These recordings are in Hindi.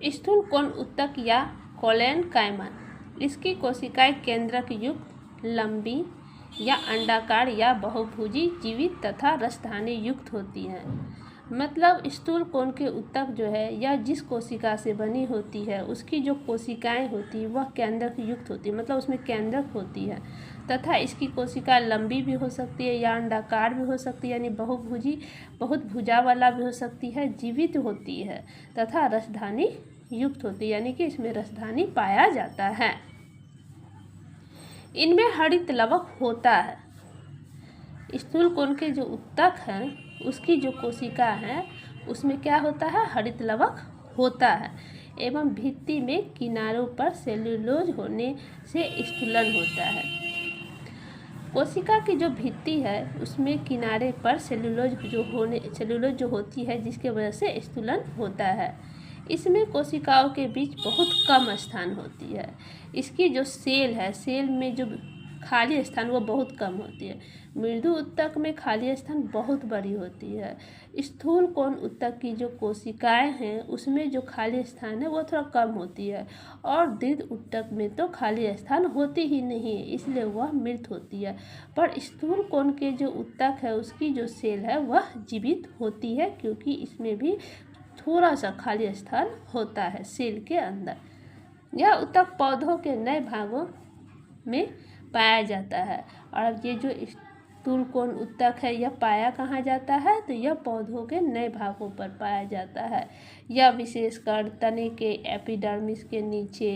स्थूल कोण उत्तक या कोलेनकाइमा, इसकी कोशिकाएं केंद्रक युक्त, लंबी या अंडाकार या बहुभुजी, जीवित तथा रसधानी युक्त होती हैं। मतलब स्थूल कोण के उत्तक जो है या जिस कोशिका से बनी होती है उसकी जो कोशिकाएं होती है वह केंद्रक युक्त होती है, मतलब उसमें केंद्रक होती है तथा इसकी कोशिका लंबी भी हो सकती है या अंडाकार भी हो सकती है, यानी बहुभुजी बहुत भुजा वाला भी हो सकती है, जीवित होती है तथा रसधानी युक्त होती है, यानी कि इसमें रसधानी पाया जाता है। इनमें हरित लवक होता है। स्थूल कोण के जो उत्तक हैं उसकी जो कोशिका है उसमें क्या होता है, हरित लवक होता है एवं भित्ति में किनारों पर सेल्यूलोज होने से स्थूलन होता है। कोशिका की जो भित्ति है उसमें किनारे पर सेल्यूलोज जो होती है जिसके वजह से स्थूलन होता है। इसमें कोशिकाओं के बीच बहुत कम स्थान होती है। इसकी जो सेल है, सेल में जो खाली स्थान वो बहुत कम होती है। मृदु उत्तक में खाली स्थान बहुत बड़ी होती है। स्थूल कोण उत्तक की जो कोशिकाएं हैं उसमें जो खाली स्थान है वो थोड़ा कम होती है और दीर्घ उत्तक में तो खाली स्थान होती ही नहीं है, इसलिए वह मृत होती है। पर स्थूल कोण के जो उत्तक है उसकी जो सेल है वह जीवित होती है क्योंकि इसमें भी थोड़ा सा खाली स्थान होता है सेल के अंदर। यह उत्तक पौधों के नए भागों में पाया जाता है। और अब ये जो स्थूल कोण उत्तक है यह पाया कहाँ जाता है, तो यह पौधों के नए भागों पर पाया जाता है। यह विशेषकर तने के एपिडर्मिस के नीचे,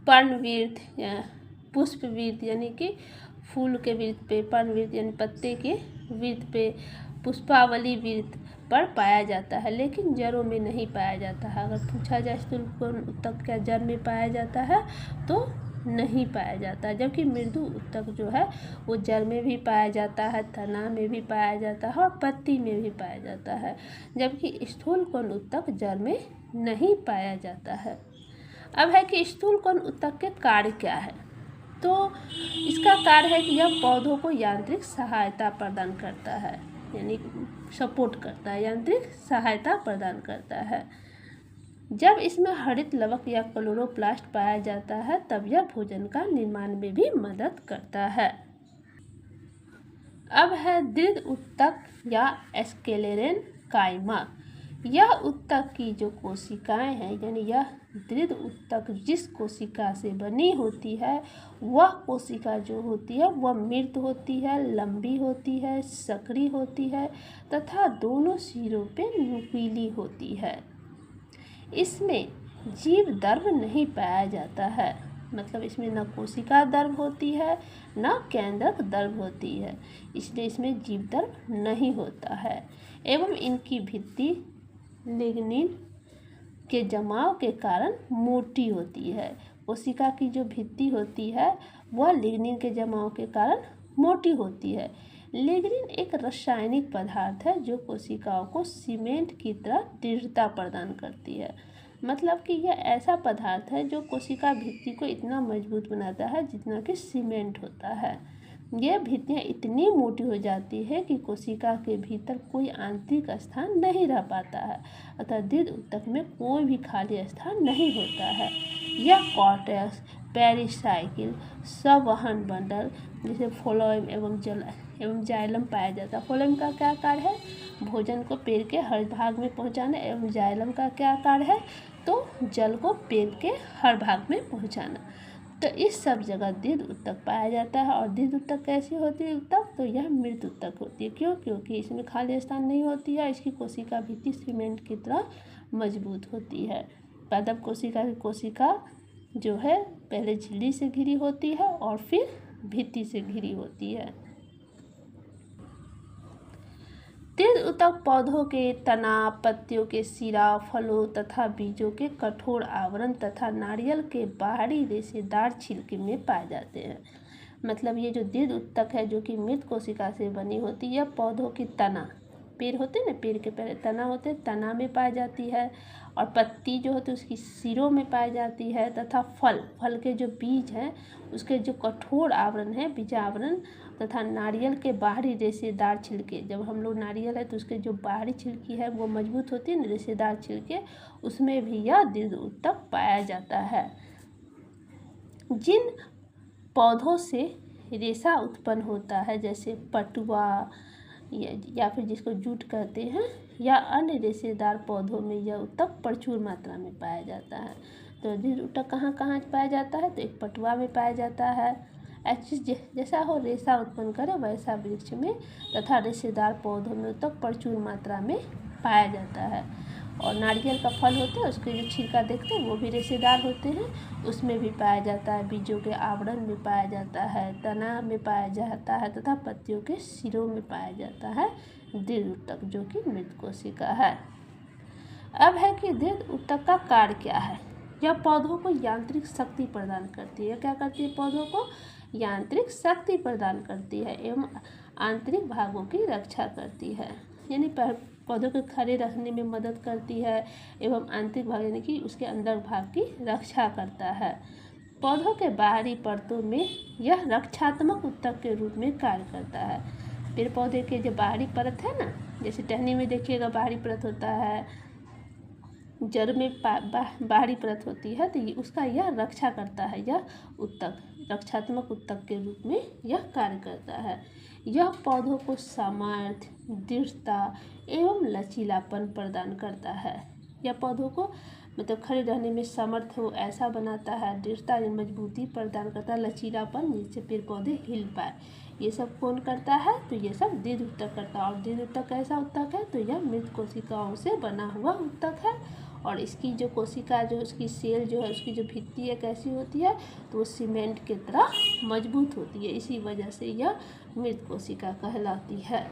पर्णवृत्त या पुष्पवृत्त यानी कि फूल के वृत्त पे, पर्णवृत्त यानी पत्ते के वृत्त पे, पुष्पावली वृत्त पर पाया जाता है, लेकिन जड़ों में नहीं पाया जाता है। अगर पूछा जाए स्थूल कोण उत्तक क्या जड़ में पाया जाता है तो नहीं पाया जाता, जबकि मृदु उत्तक जो है वो जड़ में भी पाया जाता है, तना में भी पाया जाता है और पत्ती में भी पाया जाता है, जबकि स्थूल कोण उत्तक जड़ में नहीं पाया जाता है। अब है कि स्थूल कोण उत्तक के कार्य क्या है, तो इसका कार्य है कि यह पौधों को यांत्रिक सहायता प्रदान करता है, यानी सपोर्ट करता है, यांत्रिक सहायता प्रदान करता है। जब इसमें हरित लवक या क्लोरोप्लास्ट पाया जाता है तब यह भोजन का निर्माण में भी मदद करता है। अब है दीर्घ उत्तक या स्क्लेरेनकाइमा। यह उत्तक की जो कोशिकाएं हैं, यानी यह दीर्घ उत्तक जिस कोशिका से बनी होती है वह कोशिका जो होती है वह मृत होती है, लंबी होती है, संकरी होती है तथा दोनों सिरों पे नुकीली होती है। इसमें जीव द्रव नहीं पाया जाता है, मतलब इसमें न कोशिका द्रव होती है न केंद्रक द्रव होती है, इसलिए इसमें जीव द्रव नहीं होता है एवं इनकी भित्ति लिग्निन के जमाव के कारण मोटी होती है। कोशिका की जो भित्ति होती है वह लिग्निन के जमाव के कारण मोटी होती है। लिग्निन एक रासायनिक पदार्थ है जो कोशिकाओं को सीमेंट की तरह दृढ़ता प्रदान करती है, मतलब कि यह ऐसा पदार्थ है जो कोशिका भित्ति को इतना मजबूत बनाता है जितना कि सीमेंट होता है। यह भित्तियाँ इतनी मोटी हो जाती है कि कोशिका के भीतर कोई आंतरिक स्थान नहीं रह पाता है, अतः दीर्घ उत्तक में कोई भी खाली स्थान नहीं होता है। यह कॉर्टेक्स, पेरिसाइकिल, संवहन बंडल जैसे फ्लोएम एवं जाइलम पाया जाता है। फ्लोएम का क्या कार्य है, भोजन को पेड़ के हर भाग में पहुंचाना, एवं जाइलम का क्या कार्य है, तो जल को पेड़ के हर भाग में पहुंचाना। तो इस सब जगह दीर्घ उत्तक पाया जाता है। और दीर्घ उत्तक कैसी होती है उत्तक, तो यह मृत उत्तक होती है। क्यों, क्योंकि इसमें खाली स्थान नहीं होती है, इसकी कोशिका भित्ति सीमेंट की तरह मजबूत होती है। पादप कोशिका की कोशिका जो है पहले झिल्ली से घिरी होती है और फिर भित्ति से घिरी होती है। दीर्घ उत्तक पौधों के तना, पत्तियों के सिरा, फलों तथा बीजों के कठोर आवरण तथा नारियल के बाहरी रेशेदार छिलके में पाए जाते हैं। मतलब ये जो दीर्घ उत्तक है जो कि मृत कोशिका से बनी होती है, यह पौधों की तना, पेड़ होते हैं ना, पेड़ के पहले तना होते हैं, तना में पाई जाती है। और पत्ती जो होती है उसकी सिरों में पाई जाती है। तथा फल के जो बीज हैं उसके जो कठोर आवरण है, बीजावरण, तथा नारियल के बाहरी रेशेदार छिलके, जब हम लोग नारियल है तो उसके जो बाहरी छिलकी है वो मजबूत होती है ना, रेशेदार छिलके, उसमें भी यह दृढ़ ऊतक पाया जाता है। जिन पौधों से रेशा उत्पन्न होता है, जैसे पटुआ या फिर जिसको जूट कहते हैं, या अन्य रेशेदार पौधों में यह ऊतक प्रचुर मात्रा में पाया जाता है। तो दृढ़ ऊतक कहाँ कहाँ पाया जाता है? तो एक पटुआ में पाया जाता है, जैसा हो रेशा उत्पन्न करे वैसा वृक्ष में, तथा रेशेदार पौधों में ऊतक प्रचुर मात्रा में पाया जाता है। और नारियल का फल होता है उसके जो छिलका देखते हैं वो भी रेशेदार होते हैं, उसमें भी पाया जाता है। बीजों के आवरण में पाया जाता है, तना में पाया जाता है, तथा पत्तियों के सिरों में पाया जाता है दृढ़ ऊतक, जो कि मृत कोशिका है। अब है कि दृढ़ ऊतक का कार्य क्या है। यह पौधों को यांत्रिक शक्ति प्रदान करती है। क्या करती है? पौधों को यांत्रिक शक्ति प्रदान करती है एवं आंतरिक भागों की रक्षा करती है, यानी पौधों को खड़े रखने में मदद करती है एवं आंतरिक भाग यानी कि उसके अंदर भाग की रक्षा करता है। पौधों के बाहरी परतों में यह रक्षात्मक ऊतक के रूप में कार्य करता है। पेड़ पौधे के जो बाहरी परत है ना, जैसे टहनी में देखिएगा बाहरी परत होता है, जड़ में बाहरी परत होती है, तो ये उसका यह रक्षा करता है। यह ऊतक रक्षात्मक ऊतक के रूप में यह कार्य करता है। यह पौधों को सामर्थ्य, दृढ़ता एवं लचीलापन प्रदान करता है। यह पौधों को मतलब खड़े रहने में समर्थ हो ऐसा बनाता है, दृढ़ता यानी मजबूती प्रदान करता है, लचीलापन जिससे पेड़ पौधे हिल पाए, ये सब कौन करता है? तो ये सब दृढ़ ऊतक करता है। और दृढ़ ऊतक कैसा ऊतक है? तो यह मृत कोशिकाओं से बना हुआ ऊतक है। और इसकी जो कोशिका जो उसकी सेल जो है उसकी जो भित्ति है कैसी होती है? तो वो सीमेंट की तरह मजबूत होती है, इसी वजह से यह मृत कोशिका कहलाती है।